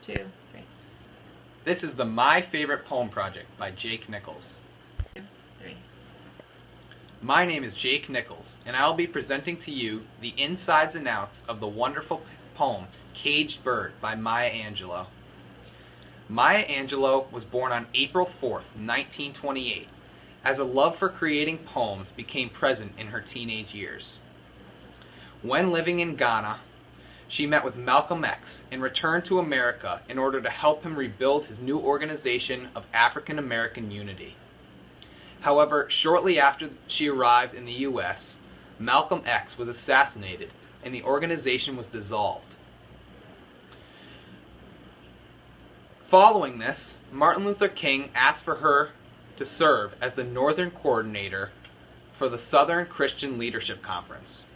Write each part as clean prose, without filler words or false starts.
2, 3. This is the My Favorite Poem Project by Jake Nichols. 2, 3. My name is Jake Nichols, and I will be presenting to you the insides and outs of the wonderful poem Caged Bird by Maya Angelou. Maya Angelou was born on April 4th, 1928, as a love for creating poems became present in her teenage years. When living in Ghana, she met with Malcolm X and returned to America in order to help him rebuild his new organization of African American unity. However, shortly after she arrived in the U.S., Malcolm X was assassinated and the organization was dissolved. Following this, Martin Luther King asked for her to serve as the Northern Coordinator for the Southern Christian Leadership Conference.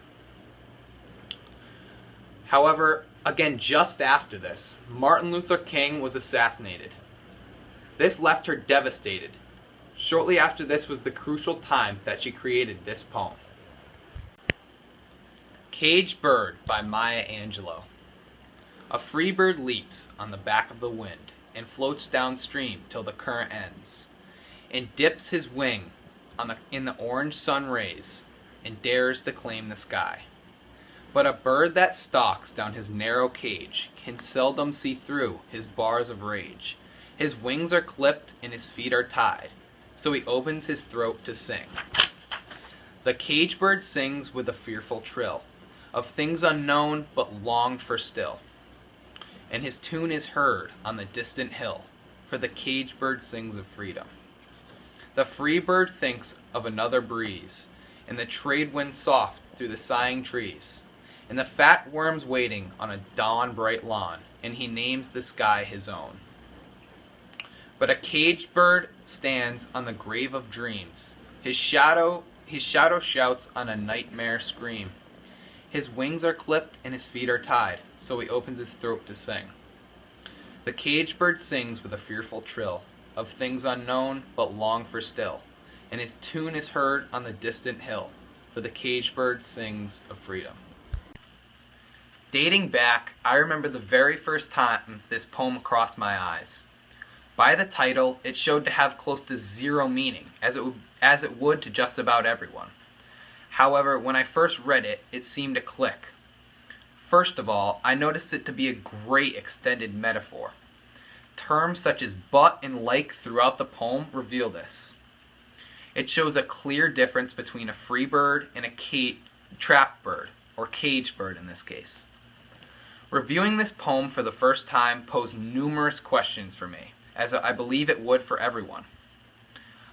However, again just after this, Martin Luther King was assassinated. This left her devastated. Shortly after this was the crucial time that she created this poem. Caged Bird by Maya Angelou. A free bird leaps on the back of the wind and floats downstream till the current ends, and dips his wing in the orange sun rays and dares to claim the sky. But a bird that stalks down his narrow cage can seldom see through his bars of rage. His wings are clipped and his feet are tied, so he opens his throat to sing. The caged bird sings with a fearful trill of things unknown but longed for still, and his tune is heard on the distant hill, for the caged bird sings of freedom. The free bird thinks of another breeze, and the trade wind soft through the sighing trees, and the fat worms waiting on a dawn-bright lawn, and he names the sky his own. But a caged bird stands on the grave of dreams. His shadow shouts on a nightmare scream. His wings are clipped and his feet are tied, so he opens his throat to sing. The caged bird sings with a fearful trill of things unknown but long for still, and his tune is heard on the distant hill, for the caged bird sings of freedom. Dating back, I remember the very first time this poem crossed my eyes. By the title, it showed to have close to zero meaning, as it would to just about everyone. However, when I first read it, it seemed to click. First of all, I noticed it to be a great extended metaphor. Terms such as but and like throughout the poem reveal this. It shows a clear difference between a free bird and a trapped bird, or caged bird in this case. Reviewing this poem for the first time posed numerous questions for me, as I believe it would for everyone.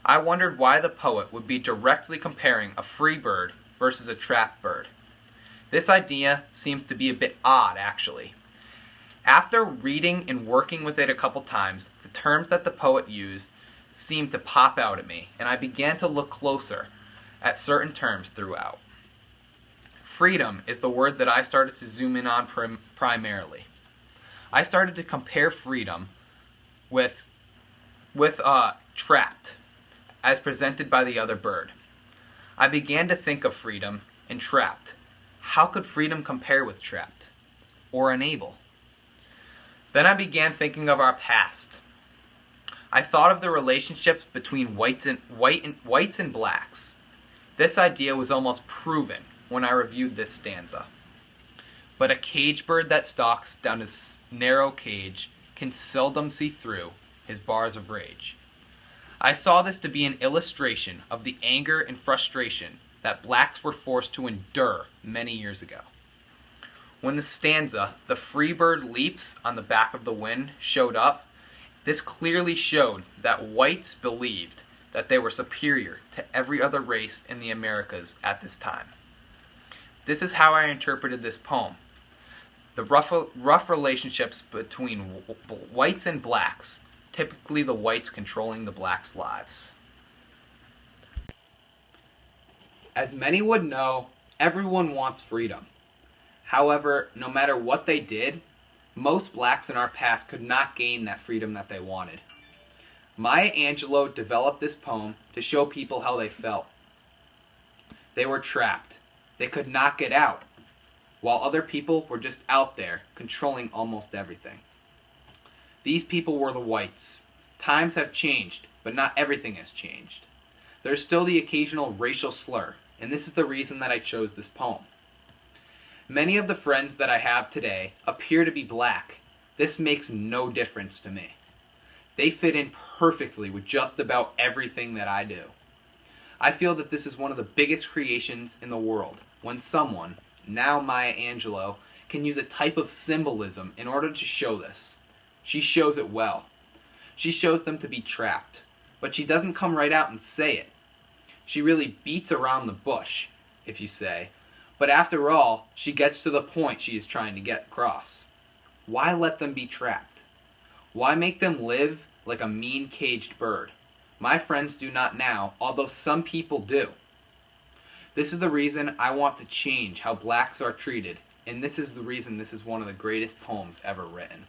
I wondered why the poet would be directly comparing a free bird versus a trapped bird. This idea seems to be a bit odd, actually. After reading and working with it a couple times, the terms that the poet used seemed to pop out at me, and I began to look closer at certain terms throughout. Freedom is the word that I started to zoom in on primarily. I started to compare freedom with trapped, as presented by the other bird. I began to think of freedom and trapped. How could freedom compare with trapped? Or unable? Then I began thinking of our past. I thought of the relationships between whites and blacks. This idea was almost proven when I reviewed this stanza. But a caged bird that stalks down his narrow cage can seldom see through his bars of rage. I saw this to be an illustration of the anger and frustration that blacks were forced to endure many years ago. When the stanza, "The free bird leaps on the back of the wind," showed up, this clearly showed that whites believed that they were superior to every other race in the Americas at this time. This is how I interpreted this poem. The rough relationships between whites and blacks, typically the whites controlling the blacks' lives. As many would know, everyone wants freedom. However, no matter what they did, most blacks in our past could not gain that freedom that they wanted. Maya Angelou developed this poem to show people how they felt. They were trapped. They could not get out, while other people were just out there controlling almost everything. These people were the whites. Times have changed, but not everything has changed. There's still the occasional racial slur, and this is the reason that I chose this poem. Many of the friends that I have today appear to be black. This makes no difference to me. They fit in perfectly with just about everything that I do. I feel that this is one of the biggest creations in the world, when someone, now Maya Angelou, can use a type of symbolism in order to show this. She shows it well. She shows them to be trapped, but she doesn't come right out and say it. She really beats around the bush, if you say, but after all, she gets to the point she is trying to get across. Why let them be trapped? Why make them live like a mean caged bird? My friends do not now, although some people do. This is the reason I want to change how blacks are treated, and this is the reason this is one of the greatest poems ever written.